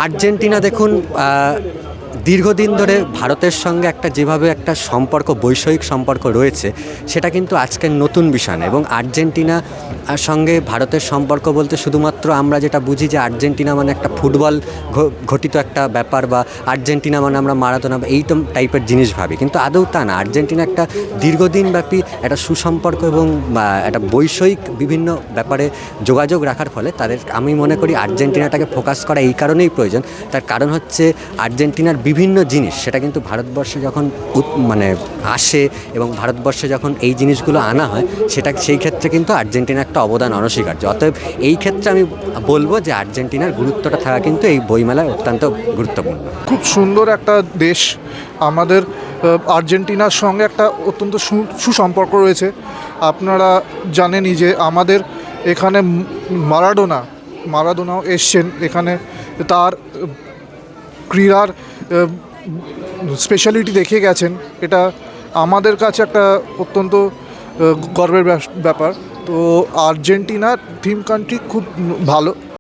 Argentina দেখুন, দীর্ঘদিন ধরে ভারতের সঙ্গে যেভাবে একটা সম্পর্ক, বৈষয়িক সম্পর্ক রয়েছে, সেটা কিন্তু আজকের নতুন বিষয় না। এবং আর্জেন্টিনা সঙ্গে ভারতের সম্পর্ক বলতে শুধুমাত্র আমরা যেটা বুঝি যে আর্জেন্টিনা মানে একটা ফুটবল ঘটিত একটা ব্যাপার, বা আর্জেন্টিনা মানে আমরা মারাদোনা এই টাইপের জিনিস ভাবি, কিন্তু আদৌ তা না। আর্জেন্টিনা একটা দীর্ঘদিনব্যাপী একটা সুসম্পর্ক এবং একটা বৈষয়িক বিভিন্ন ব্যাপারে যোগাযোগ রাখার ফলে আমি মনে করি আর্জেন্টিনাটাকে ফোকাস করা এই কারণেই প্রয়োজন। তার কারণ হচ্ছে আর্জেন্টিনার বিভিন্ন জিনিস সেটা কিন্তু ভারতবর্ষে যখন আসে এবং ভারতবর্ষে যখন এই জিনিসগুলো আনা হয়, সেই ক্ষেত্রে কিন্তু আর্জেন্টিনা একটা অবদান অনস্বীকার্য। অতএব এই ক্ষেত্রে আমি বলবো যে আর্জেন্টিনার গুরুত্বটা থাকা কিন্তু এই বইমেলায় অত্যন্ত গুরুত্বপূর্ণ। খুব সুন্দর একটা দেশ আমাদের। আর্জেন্টিনার সঙ্গে একটা অত্যন্ত সুসম্পর্ক রয়েছে। আপনারা জানেনই যে আমাদের এখানে মারাডোনাও এসছেন এখানে, তার ক্রীড়ার স্পেশালিটি দেখে গেছেন। এটা আমাদের কাছে একটা অত্যন্ত গর্বের ব্যাপার। তো আর্জেন্টিনার থিম কান্ট্রি খুব ভালো।